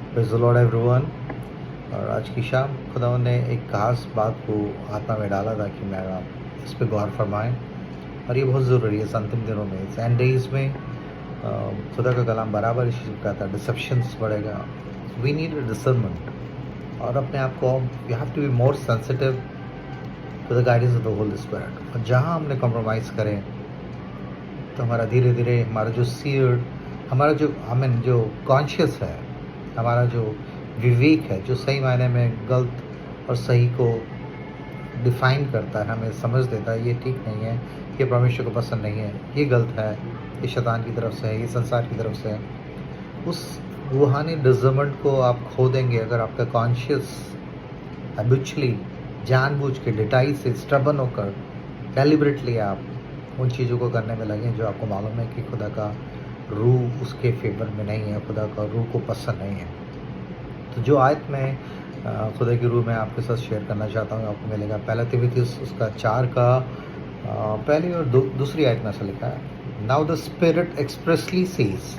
Praise the Lord everyone. और आज की शाम खुदा ने एक ख़ास बात को आत्मा में डाला था कि मैं आप इस पे गौर फरमाएं। और ये बहुत ज़रूरी है इस अंतिम दिनों में, इस एंड डेज़ में। खुदा का कलाम बराबर इस चीज़ कहता है, डिसेप्शंस बढ़ेगा। वी नीड अ डिसर्नमेंट और अपने आप को you have to be more sensitive to the guidance of the Holy Spirit. और जहाँ हमने कॉम्प्रोमाइज़ करें तो हमारा धीरे धीरे हमारा जो सीयर, हमारा जो जो कॉन्शियस है, हमारा जो विवेक है, जो सही मायने में गलत और सही को डिफाइन करता है, हमें समझ देता है ये ठीक नहीं है, ये परमेश्वर को पसंद नहीं है, ये गलत है, ये शैतान की तरफ से है, ये संसार की तरफ से है। उस रूहानी डिजर्नमेंट को आप खो देंगे अगर आपका कॉन्शियस हैबिचुअली जानबूझ के डिटाई से स्टबन होकर डेलिबरेटली आप उन चीज़ों को करने में लगें जो आपको मालूम है कि खुदा का रूह उसके फेवर में नहीं है, खुदा का रूह को पसंद नहीं है। तो जो आयत में खुदा की रूह में आपके साथ शेयर करना चाहता हूँ, आपको मिलेगा पहला तिमुथियुस उसका 4 का पहली और दूसरी आयत में ऐसा लिखा है, now the spirit expressly says.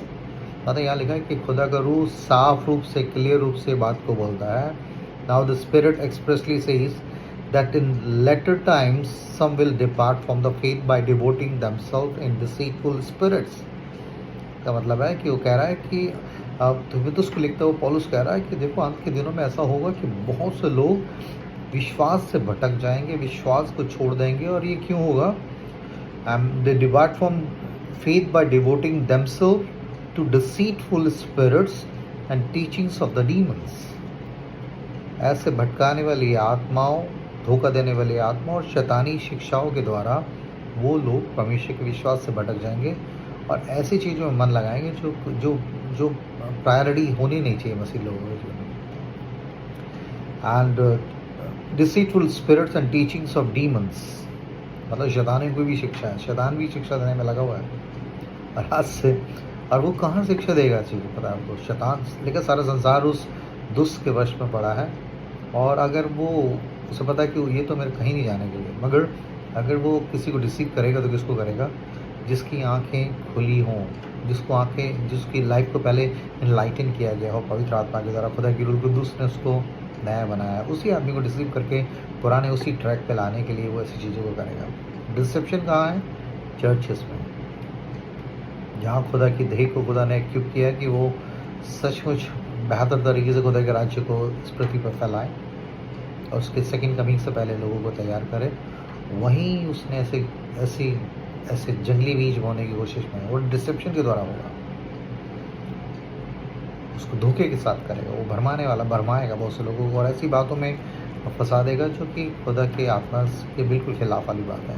मतलब यहाँ लिखा है कि खुदा का रूह साफ रूप से, क्लियर रूप से बात को बोलता है। Now the spirit expressly says that in latter times some will depart from the faith by devoting themselves in deceitful spirits। का मतलब है कि वो कह रहा है कि तिमुथियुस को लिखता हुआ पौलुस कह रहा है कि देखो अंत के दिनों में ऐसा होगा कि बहुत से लोग विश्वास से भटक जाएंगे, विश्वास को छोड़ देंगे। और ये क्यों होगा? They depart from faith by devoting themselves to deceitful spirits and teachings of the demons. ऐसे भटकाने वाली आत्माओं, धोखा देने वाली आत्मा और शैतानी शिक्षाओं के द्वारा वो लोग परमेश्वर के विश्वास से भटक जाएंगे और ऐसी चीज़ों में मन लगाएंगे जो जो जो प्रायोरिटी होनी नहीं चाहिए मसीह लोगों के जीवन में। And deceitful spirits and teachings of demons, मतलब शैतान की भी शिक्षा है, शैतान भी शिक्षा देने में लगा हुआ है और आज से। और वो कहाँ शिक्षा देगा चीज़ पता है आपको? शैतान लेकर सारा संसार उस दुष्ट के वश में पड़ा है। और अगर वो उसे पता है कि ये तो मेरे कहीं नहीं जाने के लिए, मगर अगर वो किसी को डिसीव करेगा तो किसको करेगा? जिसकी आंखें खुली हों, जिसकी लाइफ को पहले इनलाइटन किया गया हो पवित्र आत्मा के द्वारा, खुदा की रूह कुद्दूस ने उसको नया बनाया, उसी आदमी को डिसीव करके पुराने उसी ट्रैक पे लाने के लिए वो ऐसी चीज़ों को करेगा। डिसेप्शन कहाँ है? चर्चेस में, जहाँ खुदा की देह को खुदा ने इक्विप किया कि वो सचमुच बेहतर तरीके से खुदा के राज्य को इस पृथ्वी पर फैलाए और उसके सेकंड कमिंग से पहले लोगों को तैयार करे। वहीं उसने ऐसे जंगली बीज बोने की कोशिश में, और डिसेप्शन के द्वारा होगा, उसको धोखे के साथ करेगा, वो भरमाने वाला भरमाएगा बहुत से लोगों को और ऐसी बातों में फंसा देगा जो कि खुदा के आत्मा के बिल्कुल खिलाफ वाली बात है।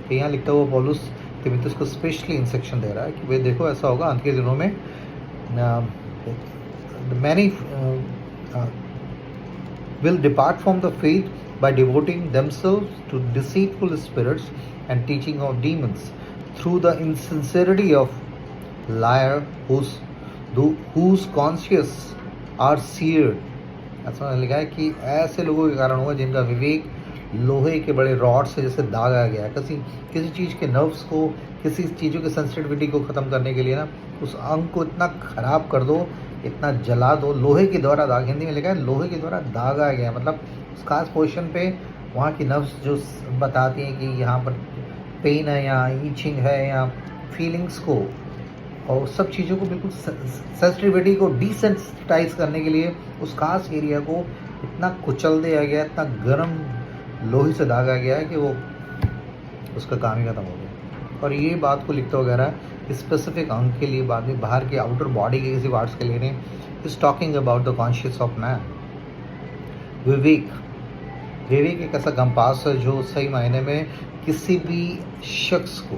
तो यहाँ लिखता हुआ पौलुस तिमुथियुस को स्पेशली इंस्ट्रक्शन दे रहा है कि भाई देखो ऐसा होगा अंत के दिनों में, many will depart from the faith by devoting themselves to deceitful spirits and teaching of demons through the insincerity of liar whose conscience are seared। ऐसा लिखा है कि ऐसे लोगों के कारण होगा जिनका विवेक लोहे के बड़े रॉड से जैसे दागा गया है। किसी चीज़ के नर्व्स को, किसी चीज़ों की सेंसिटिविटी को ख़त्म करने के लिए ना उस अंग को इतना ख़राब कर दो, इतना जला दो, लोहे के द्वारा दाग, हिंदी में लिखा है लोहे के द्वारा दागा गया, मतलब उस खास पोजीशन पे वहाँ की नर्व्स जो बताती हैं कि यहाँ पर पेन है या ईचिंग है या फीलिंग्स को और सब चीज़ों को बिल्कुल सेंसिटिविटी को डिसेंसिटाइज करने के लिए उस खास एरिया को इतना कुचल दिया गया, इतना गर्म लोहे से दागा गया है कि वो उसका काम ही खत्म हो गया। और ये बात को लिखता वगैरह स्पेसिफिक अंग के लिए, बाद में बाहर के आउटर बॉडी के किसी पार्ट्स के लिए नहीं, is talking about the conscious of man. विवेक एक ऐसा कंपास है जो सही मायने में किसी भी शख्स को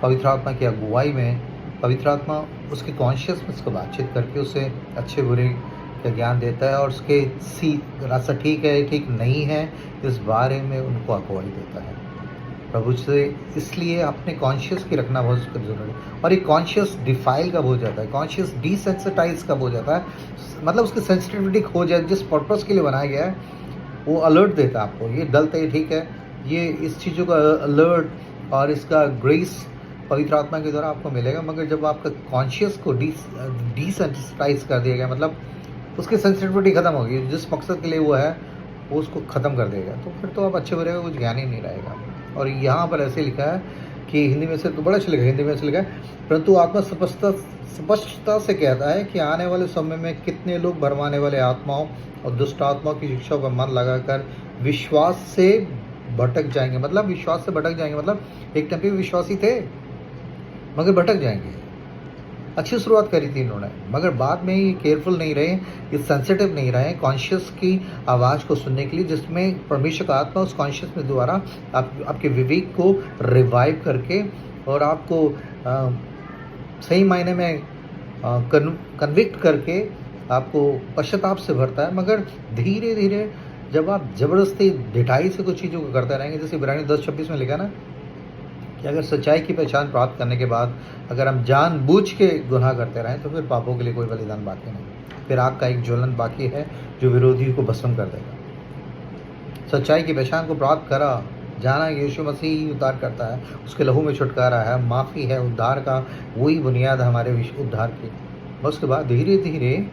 पवित्र आत्मा की अगुवाई में, पवित्र आत्मा उसके कॉन्शियस में उसको बातचीत करके उसे अच्छे बुरे का ज्ञान देता है और उसके रास्ता ठीक है ठीक नहीं है इस बारे में उनको अगुवाई देता है प्रभु से। इसलिए अपने कॉन्शियस की रखना बहुत जरूरी है। और ये कॉन्शियस डिफाइल कब हो जाता है? कॉन्शियस डिसेंसिटाइज कब हो जाता है? मतलब उसकी सेंसिटिविटी खो जाए, जिस पर्पस के लिए बनाया गया है वो अलर्ट देता है आपको, ये गलत है, ये ठीक है, ये इस चीज़ों का अलर्ट और इसका ग्रेस पवित्र आत्मा के द्वारा आपको मिलेगा, मगर जब आपका कॉन्शियस को डिसेंसिटाइज कर दिया गया, मतलब उसकी सेंसिटिविटी खत्म होगी, जिस मकसद के लिए वो है वो उसको ख़त्म कर देगा, तो फिर तो आप अच्छे बुरे का कुछ ज्ञान ही नहीं रहेगा। और यहाँ पर ऐसे लिखा है कि हिंदी में से तो बड़ा अच्छा लिखा है, हिंदी में ऐसे लिखा है, परंतु आत्मा स्पष्टता से कहता है कि आने वाले समय में कितने लोग भरमाने वाले आत्माओं और दुष्ट आत्माओं की शिक्षा पर मन लगाकर विश्वास से भटक जाएंगे। मतलब विश्वास से भटक जाएंगे, मतलब एक टाइम पे विश्वासी थे मगर भटक जाएंगे। अच्छी शुरुआत करी थी इन्होंने, मगर बाद में ये केयरफुल नहीं रहे, ये सेंसिटिव नहीं रहे कॉन्शियस की आवाज़ को सुनने के लिए, जिसमें परमेश्वर का आत्मा उस कॉन्शियस में द्वारा आपके विवेक को रिवाइव करके और आपको सही मायने में कन्विक्ट करके आपको पश्चाताप से भरता है। मगर धीरे धीरे जब आप ज़बरदस्ती ढिठाई से कुछ चीज़ों को करते रहेंगे, जैसे इब्रानी 10:26 में लिखा ना कि अगर सच्चाई की पहचान प्राप्त करने के बाद अगर हम जानबूझ के गुनाह करते रहें तो फिर पापों के लिए कोई बलिदान बाकी नहीं, फिर आग का एक ज्वलन बाकी है जो विरोधी को भस्म कर देगा। सच्चाई की पहचान को प्राप्त करा, जाना यीशु मसीह ही उद्धार करता है, उसके लहू में छुटकारा है, माफ़ी है, उद्धार का वही बुनियाद है हमारे उद्धार की। उसके बाद धीरे धीरे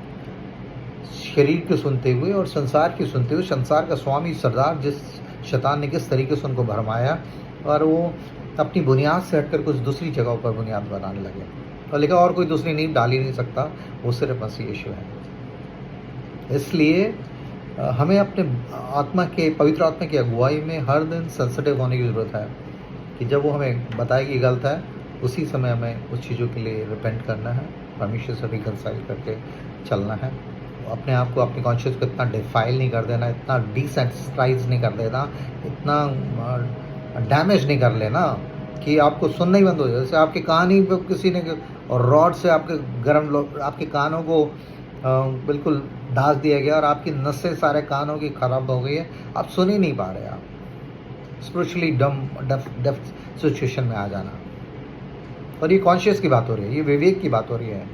शरीर को सुनते हुए और संसार की सुनते हुए, संसार का स्वामी सरदार जिस शैतान ने किस तरीके से उनको भरमाया और वो अपनी बुनियाद से हटकर कुछ दूसरी जगहों पर बुनियाद बनाने लगे, और लिखा और कोई दूसरी नींव डाल ही नहीं सकता, वो सिर्फ मसीह यीशु है। इसलिए हमें अपने आत्मा के पवित्र आत्मा की अगुवाई में हर दिन सेंसिटिव होने की ज़रूरत है कि जब वो हमें बताए कि गलत है, उसी समय हमें उस चीज़ों के लिए रिपेंट करना है, परमेश्वर से रिकंसाइल करके चलना है। अपने आप को, अपनी कॉन्शियस को इतना डिफाइल नहीं कर देना, इतना डिसेंसिटाइज नहीं कर देना, इतना डैमेज नहीं कर लेना कि आपको सुनना ही बंद हो जाए। जैसे आपके कान ही किसी ने और रॉड से आपके कानों को बिल्कुल दाज दिया गया और आपकी नसें सारे कानों की खराब हो गई है, आप सुन ही नहीं पा रहे, आप स्पिरिचुअली डेफ सिचुएशन में आ जाना। और ये कॉन्शियस की बात हो रही है, ये विवेक की बात हो रही है,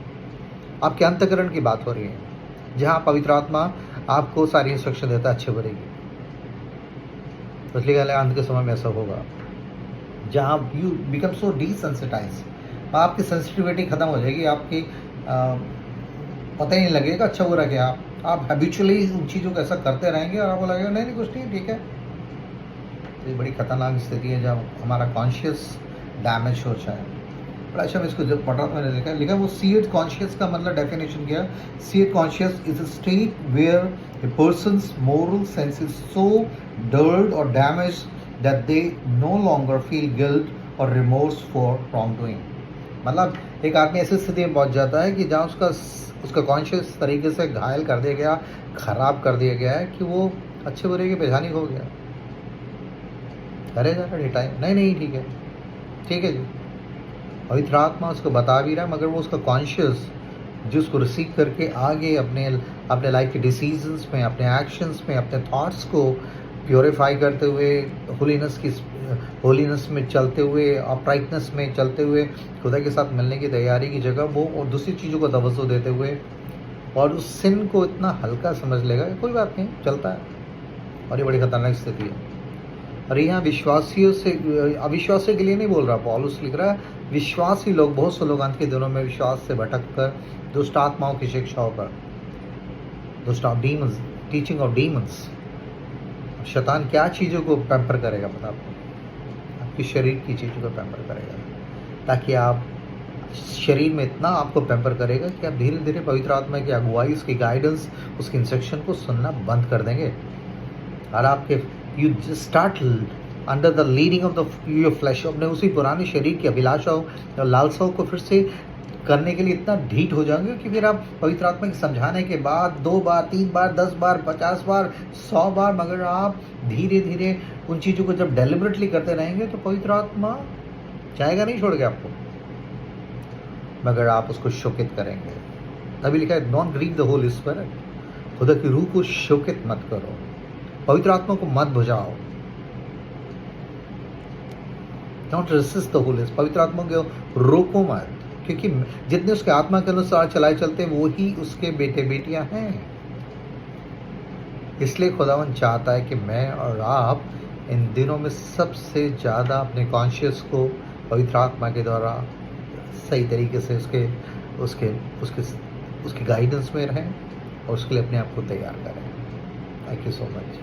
आपके अंतःकरण की बात हो रही है, जहाँ पवित्र आत्मा आपको सारी इंस्ट्रक्शन देता है अच्छे बुरे की। इसलिए अंत के समय में ऐसा होगा जहाँ यू बिकम सो डिसेंसिटाइज, आपकी सेंसिटिविटी खत्म हो जाएगी, आपकी पता ही नहीं लगेगा अच्छा बुरा क्या, आप हैबिचुअली उन चीज़ों को ऐसा करते रहेंगे और आपको लगेगा नहीं कुछ नहीं ठीक है। तो ये बड़ी खतरनाक स्थिति है जब हमारा कॉन्शियस डैमेज हो जाए। बड़ा अच्छा, मैं इसको जब पढ़ रहा था मैंने लिखा वो सीड कॉन्शियस का मतलब डेफिनेशन किया, seared conscience is a state where a person's moral sense is so dulled or damaged that they no longer feel guilt or remorse for wrongdoing। मतलब एक आदमी ऐसी स्थिति में पहुंच जाता है कि जहाँ उसका कॉन्शियस तरीके से घायल कर दिया गया, खराब कर दिया गया है कि वो अच्छे बुरे की पहचान ही हो गया, करे जा रहा टाइम नहीं ठीक है जी, पवित्र आत्मा उसको बता भी रहा है, मगर वो उसका कॉन्शियस जो उसको रिसीव करके आगे अपने लाइफ के डिसीजंस में, अपने एक्शंस में, अपने थॉट्स को प्योरीफाई करते हुए, होलीनेस में चलते हुए, अपराइटनेस में चलते हुए, खुदा के साथ मिलने की तैयारी की जगह वो और दूसरी चीज़ों को तवज्जो देते हुए और उस सिन को इतना हल्का समझ लेगा कि कोई बात नहीं चलता है। और ये बड़ी खतरनाक स्थिति है। और यहाँ विश्वासियों से, अविश्वासियों के लिए नहीं बोल रहा, पौलुस लिख रहा है विश्वासी लोग, बहुत से लोग अंत के दिनों में विश्वास से भटक कर दुष्ट आत्माओं की शिक्षाओं पर, दुष्ट डीमंस, टीचिंग ऑफ डीमंस। शैतान क्या चीज़ों को पैम्पर करेगा पता आपको, आपकी शरीर की चीज़ों को पैम्पर करेगा, ताकि आप शरीर में इतना आपको पैम्पर करेगा कि आप धीरे धीरे पवित्र आत्मा की अगुवाई, उसकी गाइडेंस, उसकी इंस्ट्रक्शन को सुनना बंद कर देंगे और आपके you start under the leading of the your flash, अपने उसी पुराने शरीर की अभिलाषाओं और लालसाओं को फिर से करने के लिए इतना ढीठ हो जाओगे कि फिर आप पवित्र आत्मा के समझाने के बाद 2 बार 3 बार 10 बार 50 बार 100 बार, मगर आप धीरे धीरे उन चीज़ों को जब डेलिबरेटली करते रहेंगे तो पवित्र आत्मा जाएगा नहीं छोड़ के आपको, मगर आप उसको शोकित करेंगे। तभी लिखा है don't grieve the Holy Spirit, खुदा की रूह को शोकित मत करो, पवित्र आत्मा को मत बुझाओ, डोंट रेसिस्ट द होली, पवित्र आत्मा को रोको मत, क्योंकि जितने उसके आत्मा के अनुसार चलाए चलते हैं वो ही उसके बेटे बेटियां हैं। इसलिए खुदावन चाहता है कि मैं और आप इन दिनों में सबसे ज़्यादा अपने कॉन्शियस को पवित्र आत्मा के द्वारा सही तरीके से उसके उसके उसके उसके गाइडेंस में रहें और उसके लिए अपने आप को तैयार करें। Thank you so much.